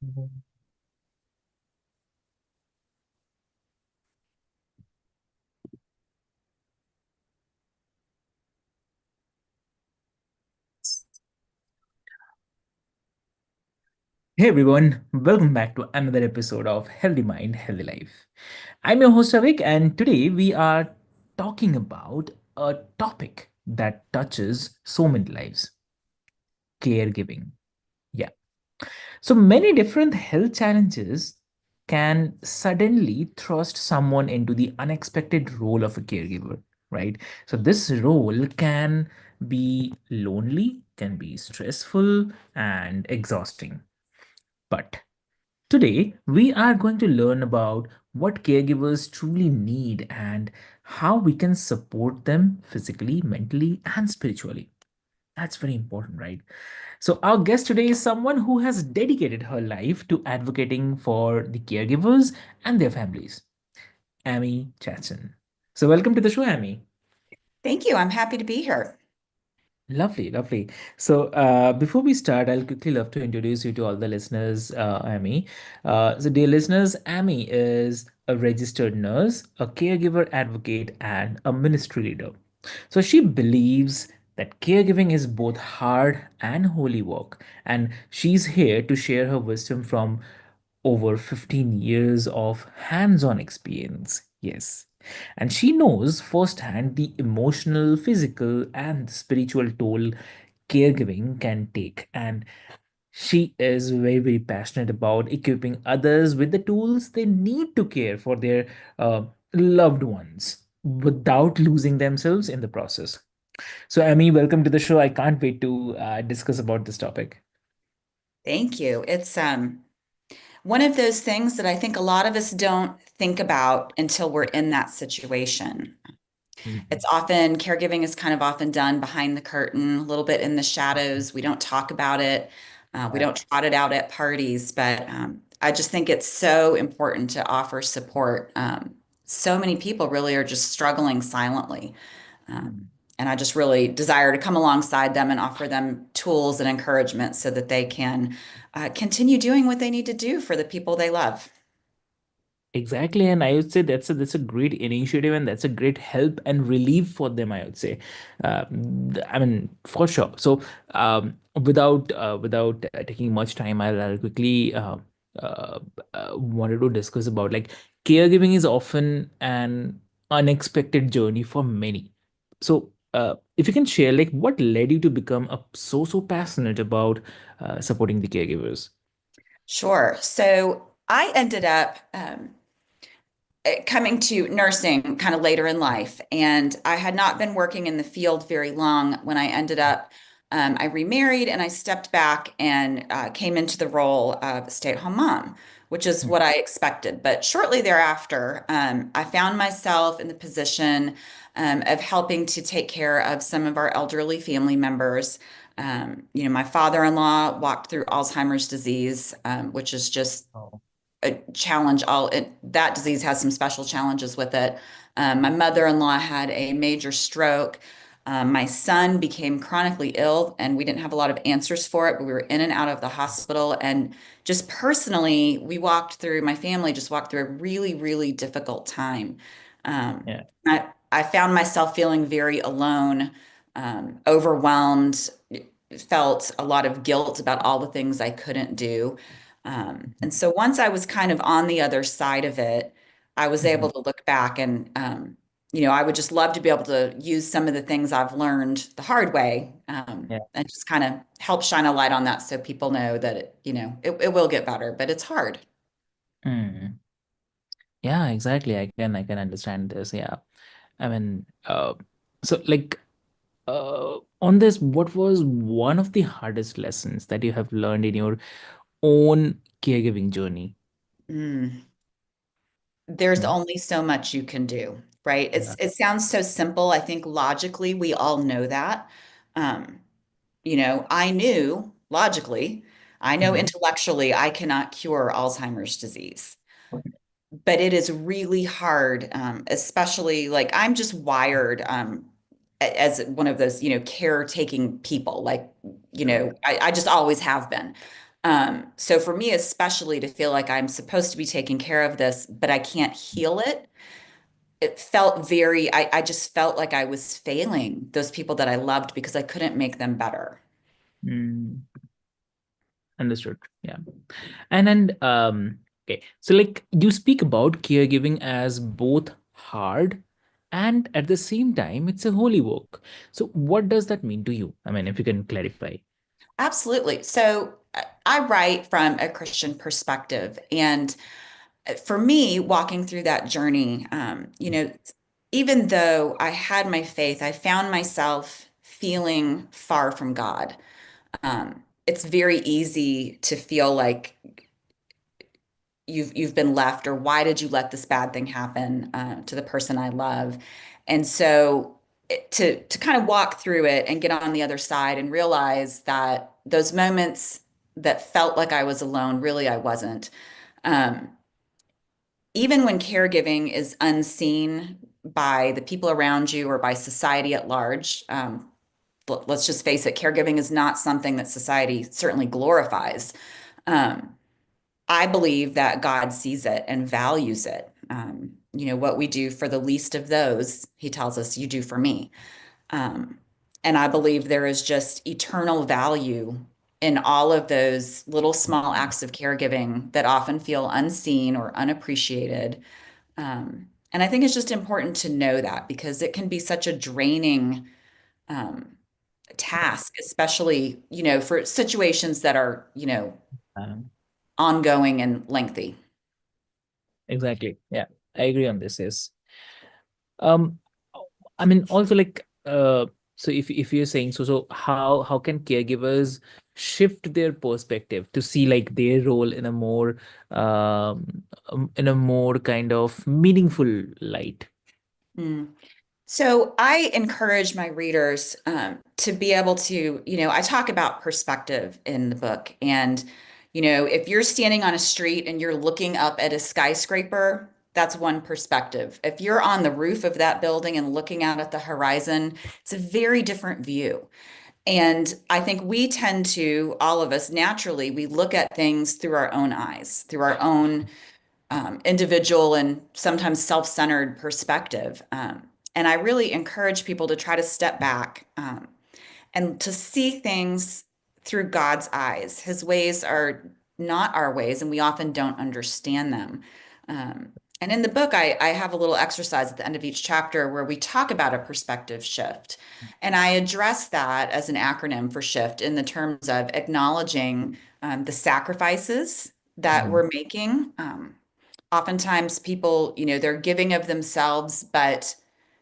Mhm. Hey everyone, welcome back to another episode of Healthy Mind, Healthy Life. I'm your host Avik, and today we are talking about a topic that touches so many lives: caregiving. Yeah. So many different health challenges can suddenly thrust someone into the unexpected role of a caregiver, right? So this role can be lonely, can be stressful, and exhausting. But today, we are going to learn about what caregivers truly need and how we can support them physically, mentally, and spiritually. That's very important, right? So, our guest today is someone who has dedicated her life to advocating for the caregivers and their families, Amy Chatson. So, welcome to the show, Amy. Thank you. I'm happy to be here. Lovely, lovely. So, before we start, I'll quickly love to introduce you to all the listeners, Amy. Dear listeners, Amy is a registered nurse, a caregiver advocate, and a ministry leader. So, she believes that caregiving is both hard and holy work, and she's here to share her wisdom from over 15 years of hands on experience. Yes. And she knows firsthand the emotional, physical, and spiritual toll caregiving can take. And she is very, very passionate about equipping others with the tools they need to care for their uh, loved ones without losing themselves in the process. So, Amy, welcome to the show. I can't wait to discuss about this topic. Thank you. It's one of those things that I think a lot of us don't think about until we're in that situation. Mhm. It's often caregiving is kind of often done behind the curtain, a little bit in the shadows. We don't talk about it. We Yeah. don't trot it out at parties, but I just think it's so important to offer support. So many people really are just struggling silently. Um, Mm. and I just really desire to come alongside them and offer them tools and encouragement so that they can continue doing what they need to do for the people they love. Exactly, and I would say that's a great initiative, and that's a great help and relief for them. I would say, I mean, for sure. So, without taking much time, I'll quickly uh, wanted to discuss about like caregiving is often an unexpected journey for many. So, if you can share, like, what led you to become so passionate about supporting the caregivers? Sure. So I ended up coming to nursing kind of later in life, and I had not been working in the field very long when I ended up. I remarried and I stepped back and came into the role of a stay-at-home mom, which is Mm. what I expected. But shortly thereafter, I found myself in the position of helping to take care of some of our elderly family members. My father-in-law walked through Alzheimer's disease, which is just Oh. a challenge. That disease has some special challenges with it. My mother-in-law had a major stroke. My son became chronically ill, and we didn't have a lot of answers for it, but we were in and out of the hospital. And just personally, my family just walked through a really, really difficult time. Yeah. I found myself feeling very alone, overwhelmed, felt a lot of guilt about all the things I couldn't do. And so once I was kind of on the other side of it, I was able Mhm. to look back and, I would just love to be able to use some of the things I've learned the hard way, and just kind of help shine a light on that so people know that it will get better, but it's hard. Mm. Yeah, exactly. I can understand this. Yeah. I mean, so like on this, what was one of the hardest lessons that you have learned in your own caregiving journey? Mm. There's Mm. only so much you can do, right? Yeah. It sounds so simple. I think logically we all know that. Um, I knew logically, I know Mhm. intellectually I cannot cure Alzheimer's disease, but it is really hard, especially like I'm just wired as one of those, caretaking people. Like, Sure. I just always have been. So for me, especially to feel like I'm supposed to be taking care of this, but I can't heal it, it felt I just felt like I was failing those people that I loved because I couldn't make them better. Mm, understood. Yeah. And okay. So like you speak about caregiving as both hard and at the same time it's a holy work. So what does that mean to you? I mean, if you can clarify. Absolutely. So I write from a Christian perspective. And for me, walking through that journey, even though I had my faith, I found myself feeling far from God. It's very easy to feel like you've been left, or why did you let this bad thing happen to the person I love? And so to kind of walk through it and get on the other side and realize that those moments that felt like I was alone, really I wasn't. Um, Even when caregiving is unseen by the people around you or by society at large, let's just face it, caregiving is not something that society certainly glorifies. Um, I believe that God sees it and values it. What we do for the least of those, he tells us, you do for me. Um, and I believe there is just eternal value in all of those little small acts of caregiving that often feel unseen or unappreciated. And I think it's just important to know that because it can be such a draining um, task, especially, for situations that are, Um, ongoing and lengthy. exactly. Yeah, I agree on this. Yes. Um, I mean, also like, so if you're saying so, how can caregivers shift their perspective to see like their role in a more kind of meaningful light? Mm. So I encourage my readers to be able to, I talk about perspective in the book. And, if you're standing on a street and you're looking up at a skyscraper, that's one perspective. If you're on the roof of that building and looking out at the horizon, it's a very different view. And I think we tend to, all of us naturally, we look at things through our own eyes, through our own individual and sometimes self-centered perspective. And I really encourage people to try to step back and to see things through God's eyes. His ways are not our ways, and we often don't understand them. Um, and in the book, I have a little exercise at the end of each chapter where we talk about a perspective shift. And I address that as an acronym for shift in the terms of acknowledging the sacrifices that Mm, we're making. Oftentimes people, they're giving of themselves, but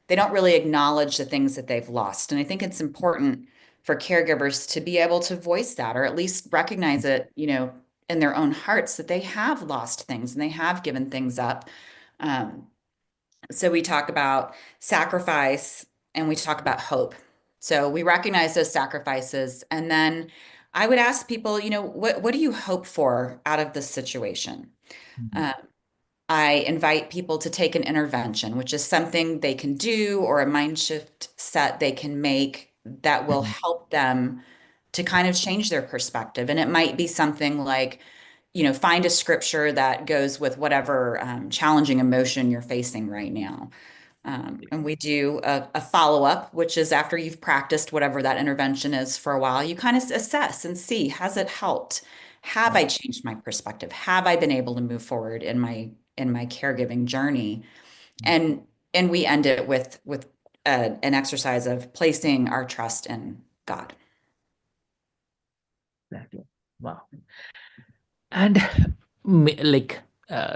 they don't really acknowledge the things that they've lost. And I think it's important for caregivers to be able to voice that, or at least recognize it, in their own hearts that they have lost things and they have given things up. Um, so we talk about sacrifice and we talk about hope. So we recognize those sacrifices. And then I would ask people, what do you hope for out of this situation? mm, Um, I invite people to take an intervention, which is something they can do or a mind shift set they can make that will mm, help them to kind of change their perspective. And it might be something like, find a scripture that goes with whatever challenging emotion you're facing right now. And we do a follow-up, which is after you've practiced whatever that intervention is for a while, you kind of assess and see, has it helped? Have yeah, I changed my perspective? Have I been able to move forward in my caregiving journey? mm, And and we end it with an exercise of placing our trust in God. exactly. Wow. And like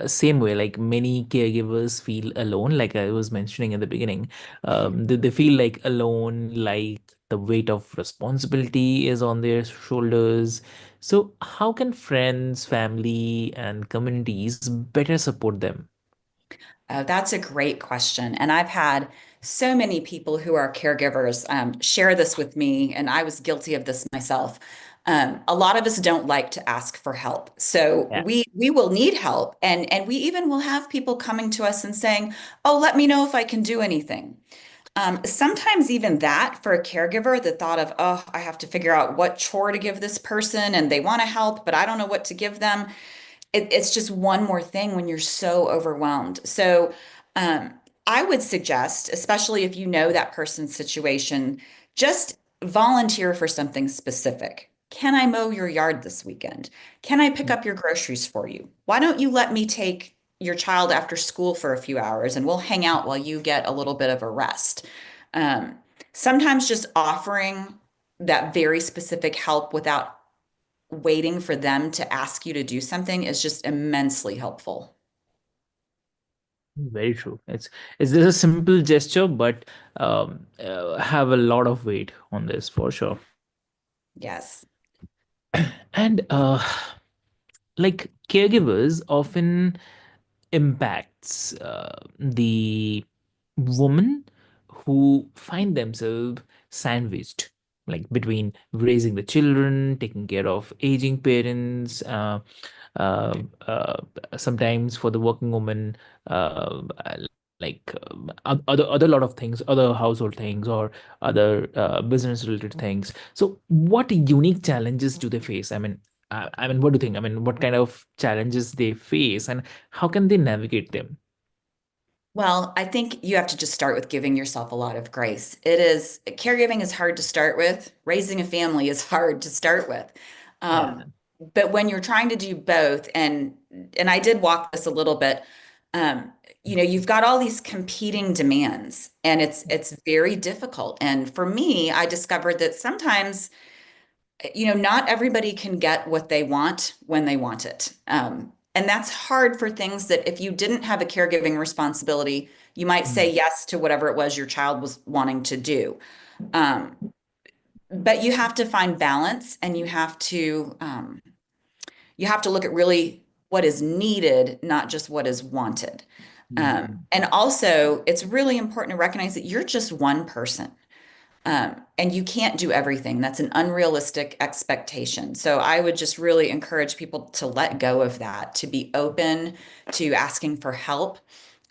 same way, like many caregivers feel alone, like I was mentioning in the beginning. They feel like alone, like the weight of responsibility is on their shoulders. So how can friends, family, and communities better support them? That's a great question. And I've had so many people who are caregivers share this with me, and I was guilty of this myself. A lot of us don't like to ask for help. So Yeah. we will need help. And we even will have people coming to us and saying, "Oh, let me know if I can do anything." Sometimes even that for a caregiver, the thought of, oh, I have to figure out what chore to give this person and they want to help, but I don't know what to give them. It's just one more thing when you're so overwhelmed. So, um, I would suggest, especially if you know that person's situation, just volunteer for something specific. Can I mow your yard this weekend? Can I pick up your groceries for you? Why don't you let me take your child after school for a few hours and we'll hang out while you get a little bit of a rest? Um, Sometimes just offering that very specific help without waiting for them to ask you to do something is just immensely helpful. Very true. It's just a simple gesture, but have a lot of weight on this for sure. Yes. And like caregivers often impacts the women who find themselves sandwiched, like between raising the children, taking care of aging parents, uh, uh, sometimes for the working woman, other lot of things, other household things, or other business related things. So what unique challenges do they face? I mean, what do you think? I mean, what kind of challenges they face, and how can they navigate them? Well, I think you have to just start with giving yourself a lot of grace. Caregiving is hard to start with. Raising a family is hard to start with. Yeah. But when you're trying to do both, and I did walk this a little bit, um, you've got all these competing demands, and it's very difficult. And for me, I discovered that sometimes not everybody can get what they want when they want it. And that's hard for things that if you didn't have a caregiving responsibility, you might say Mm, yes to whatever it was your child was wanting to do. Um, but you have to find balance and you have to look at really what is needed, not just what is wanted. mm, And also, it's really important to recognize that you're just one person. And you can't do everything. That's an unrealistic expectation. So I would just really encourage people to let go of that, to be open to asking for help.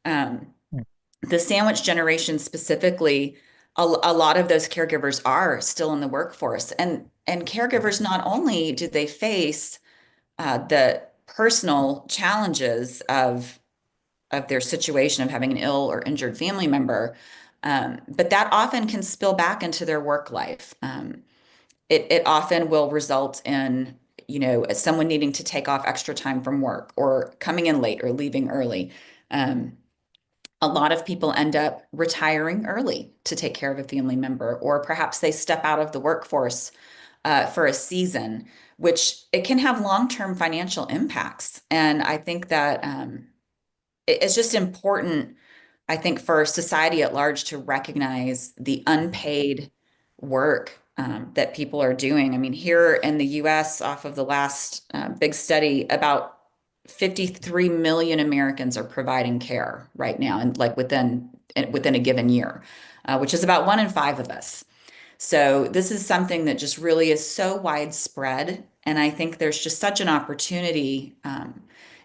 Um, mm, the sandwich generation specifically, a lot of those caregivers are still in the workforce, and caregivers not only do they face the personal challenges of their situation of having an ill or injured family member. But that often can spill back into their work life. It often will result in, someone needing to take off extra time from work or coming in late or leaving early. Um, a lot of people end up retiring early to take care of a family member, or perhaps they step out of the workforce for a season, which it can have long-term financial impacts. And I think that it's just important, I think, for society at large to recognize the unpaid work that people are doing. I mean, here in the US, off of the last big study, about 53 million Americans are providing care right now, and like within a given year, which is about 1 in 5 of us. So this is something that just really is so widespread. And I think there's just such an opportunity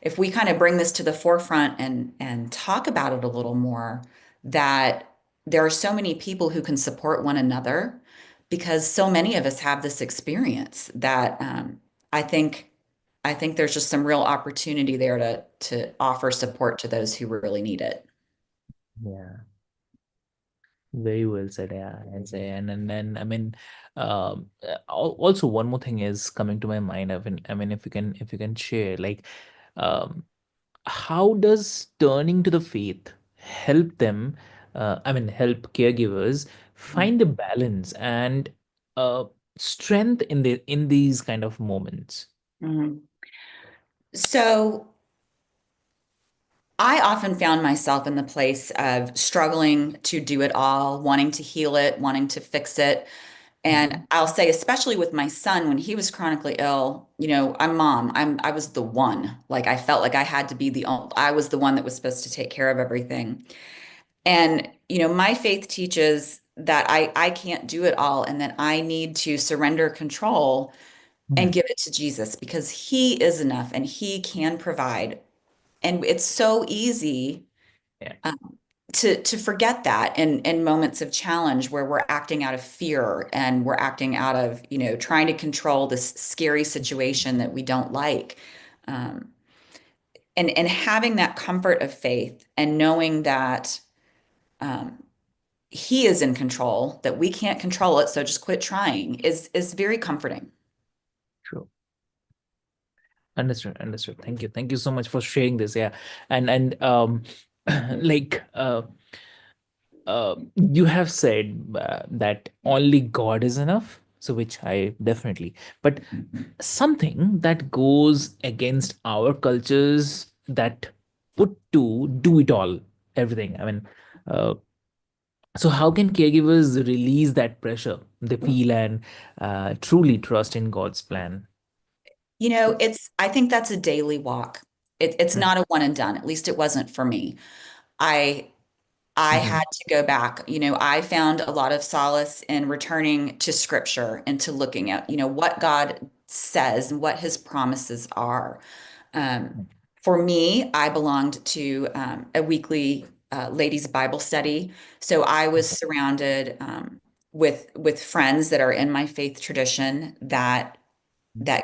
if we kind of bring this to the forefront and talk about it a little more, that there are so many people who can support one another because so many of us have this experience that I think I think there's just some real opportunity there to offer support to those who really need it. yeah. Very well said, yeah, I'd say. And then I mean, also one more thing is coming to my mind. I mean, if you can share, like, um, how does turning to the faith help them? Help caregivers find the balance and uh, strength in these kind of moments. Mhm. So I often found myself in the place of struggling to do it all, wanting to heal it, wanting to fix it. And Mhm. I'll say, especially with my son, when he was chronically ill, I'm mom. I was the one. Like I felt like I had to be I was the one that was supposed to take care of everything. And, my faith teaches that I can't do it all and that I need to surrender control and Mhm. give it to Jesus because he is enough and he can provide. And it's so easy Yeah. to forget that in moments of challenge where we're acting out of fear and we're acting out of, trying to control this scary situation that we don't like. Um, and having that comfort of faith and knowing that um, he is in control, that we can't control it, so just quit trying is very comforting. True. Understood. Understood. Thank you. Thank you so much for sharing this. Yeah. And like you have said that only God is enough. So which I definitely, but something that goes against our cultures that put to do it all, everything. I mean, uh, so how can caregivers release that pressure they feel and truly trust in God's plan? I think that's a daily walk. It's Mm. not a one and done. At least it wasn't for me. I I had Mhm. to go back. I found a lot of solace in returning to scripture and to looking at, what God says and what his promises are. Um, for me, I belonged to a weekly ladies' Bible study. So I was Okay. surrounded with friends that are in my faith tradition that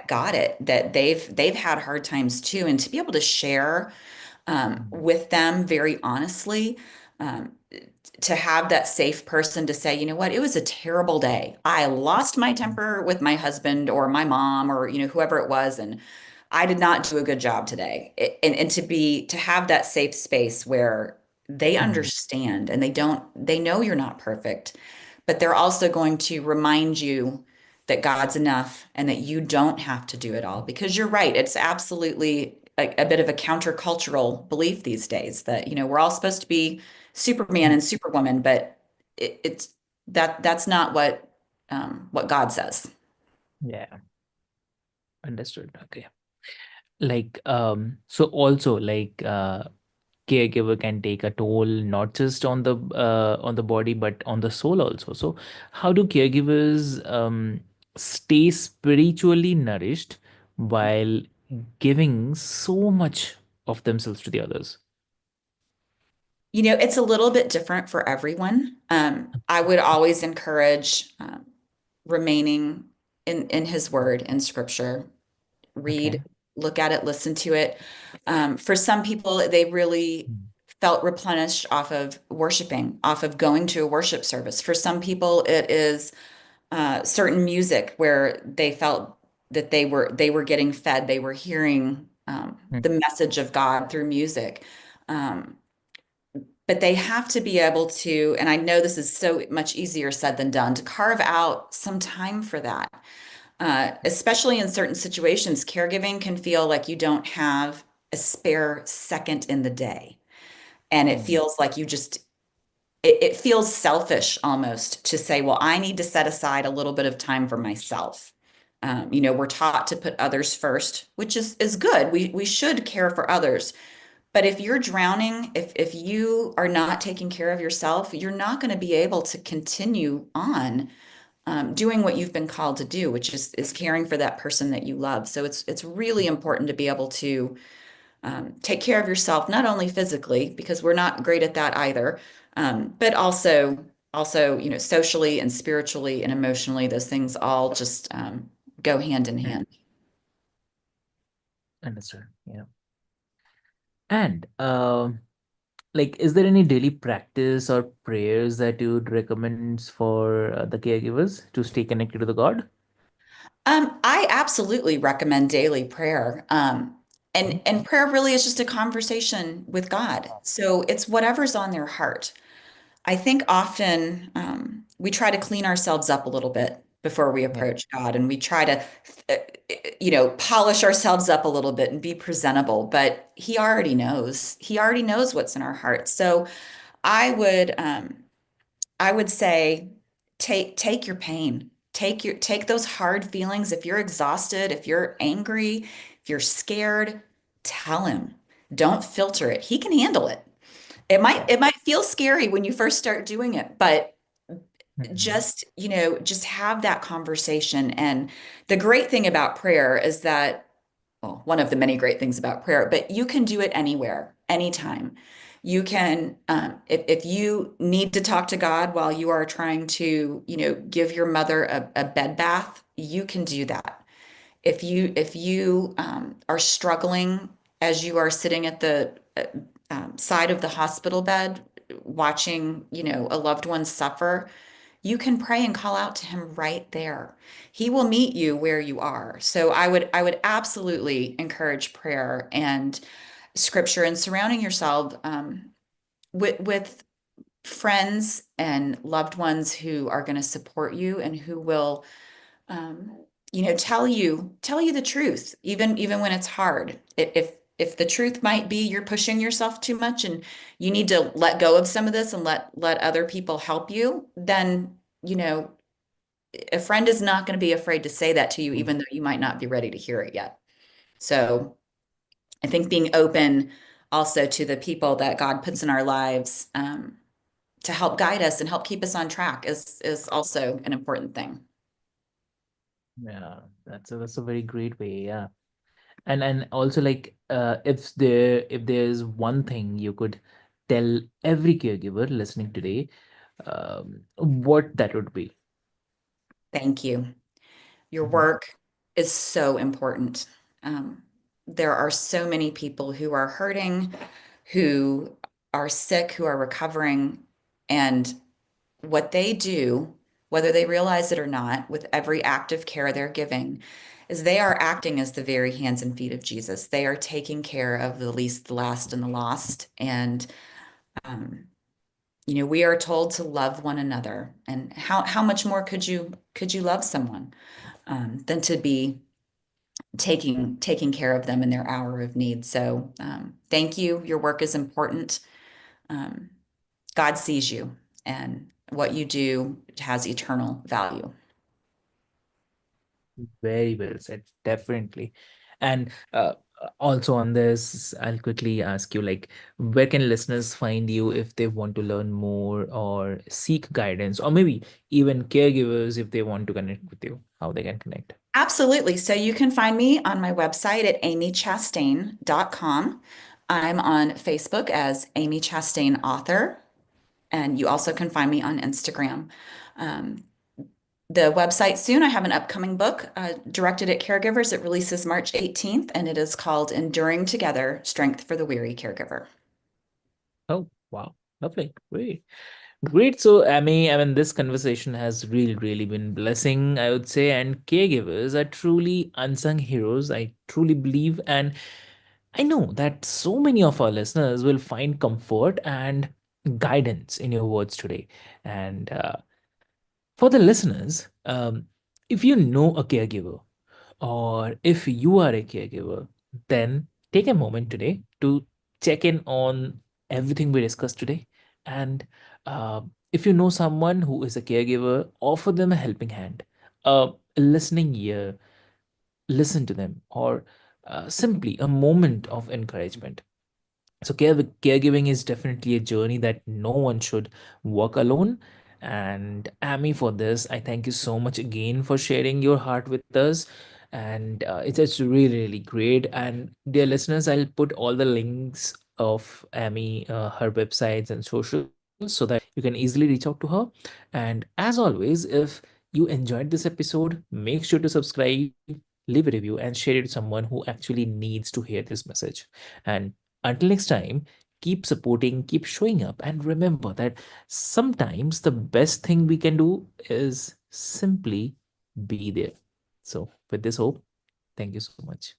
got it, that they've had hard times too, and to be able to share Mhm. with them very honestly, um, to have that safe person to say, you know what, it was a terrible day. I lost my temper with my husband or my mom or, whoever it was. And I did not do a good job today. And to have that safe space where they Mhm. understand and they know you're not perfect, but they're also going to remind you that God's enough and that you don't have to do it all. Because you're right, it's absolutely a bit of a countercultural belief these days that, we're all supposed to be Superman and Superwoman, but it's that's not what God says. Yeah, understood. Okay. Like so also like caregiver can take a toll not just on the body but on the soul also. So how do caregivers stay spiritually nourished while giving so much of themselves to the others? It's a little bit different for everyone. I would always encourage remaining in His Word in Scripture. Read, Okay. look at it, listen to it. For some people, they really Mm. felt replenished off of worshiping, off of going to a worship service. For some people, it is certain music where they felt that they were getting fed, they were hearing Mm. the message of God through music. Um, but they have to be able to, and I know this is so much easier said than done, to carve out some time for that. Especially in certain situations, caregiving can feel like you don't have a spare second in the day. And it Mm. feels like it feels selfish almost to say, well, I need to set aside a little bit of time for myself. We're taught to put others first, which is good. We should care for others. But if you're drowning, if you are not taking care of yourself, you're not going to be able to continue on doing what you've been called to do, which is caring for that person that you love. So it's really important to be able to take care of yourself, not only physically, because we're not great at that either, but also socially and spiritually and emotionally. Those things all just go hand in Mm. hand. Understood. Yeah. And like, is there any daily practice or prayers that you'd recommend for the caregivers to stay connected to the God? I absolutely recommend daily prayer. And prayer really is just a conversation with God. So it's whatever's on their heart. I think often we try to clean ourselves up a little bit before we Yeah. approach God, and we try to, uh, polish ourselves up a little bit and be presentable. But He already knows. He already knows what's in our hearts. So I would, um, I would say, take your pain, take those hard feelings. If you're exhausted, if you're angry, if you're scared, tell Him. Don't filter it. He can handle it. It might Yeah. it might feel scary when you first start doing it, but Mhm. just have that conversation. And the great thing about prayer is that, well, one of the many great things about prayer, but you can do it anywhere, anytime. You can, if you need to talk to God while you are trying to, give your mother a bed bath, you can do that. If you are struggling as you are sitting at the side of the hospital bed watching, a loved one suffer, you can pray and call out to him right there. He will meet you where you are. So I would absolutely encourage prayer and scripture and surrounding yourself with friends and loved ones who are going to support you and who will um, tell you the truth, even when it's hard. If the truth might be you're pushing yourself too much and you need to let go of some of this and let other people help you, then a friend is not going to be afraid to say that to you, even though you might not be ready to hear it yet. So I think being open also to the people that God puts in our lives to help guide us and help keep us on track is also an important thing. Yeah, that's a very great way. Yeah. And also like if there's one thing you could tell every caregiver listening today, what that would be. Thank you. Your Mhm. work is so important. Um, there are so many people who are hurting, who are sick, who are recovering, and what they do, whether they realize it or not, with every act of care they're giving, is they are acting as the very hands and feet of Jesus. They are taking care of the least, the last, and the lost. And um, we are told to love one another. And how much more could you love someone than to be taking care of them in their hour of need? So thank you. Your work is important. Um, God sees you, and what you do has eternal value. Very well said, definitely. And also on this, I'll quickly ask you, like, where can listeners find you if they want to learn more or seek guidance, or maybe even caregivers if they want to connect with you, how they can connect? Absolutely. So you can find me on my website at amychastain.com. I'm on Facebook as Amy Chastain Author, and you also can find me on Instagram. Um, the website soon, I have an upcoming book directed at caregivers. It releases March 18th, and it is called Enduring Together: Strength for the Weary Caregiver. Oh, wow. Lovely. Great. Great. So, I mean, this conversation has really been blessing, I would say. And caregivers are truly unsung heroes, I truly believe. And I know that so many of our listeners will find comfort and guidance in your words today. And for the listeners, if you know a caregiver, or if you are a caregiver, then take a moment today to check in on everything we discussed today. And if you know someone who is a caregiver, offer them a helping hand, a listening ear, listen to them, or simply a moment of encouragement. So caregiving is definitely a journey that no one should walk alone. And Amy, for this, I thank you so much again for sharing your heart with us. And it's really great. And dear listeners, I'll put all the links of Amy, her websites and socials, so that you can easily reach out to her. And as always, if you enjoyed this episode, make sure to subscribe, leave a review, and share it with someone who actually needs to hear this message. And until next time, keep supporting, keep showing up, and remember that sometimes the best thing we can do is simply be there. So, with this hope, thank you so much.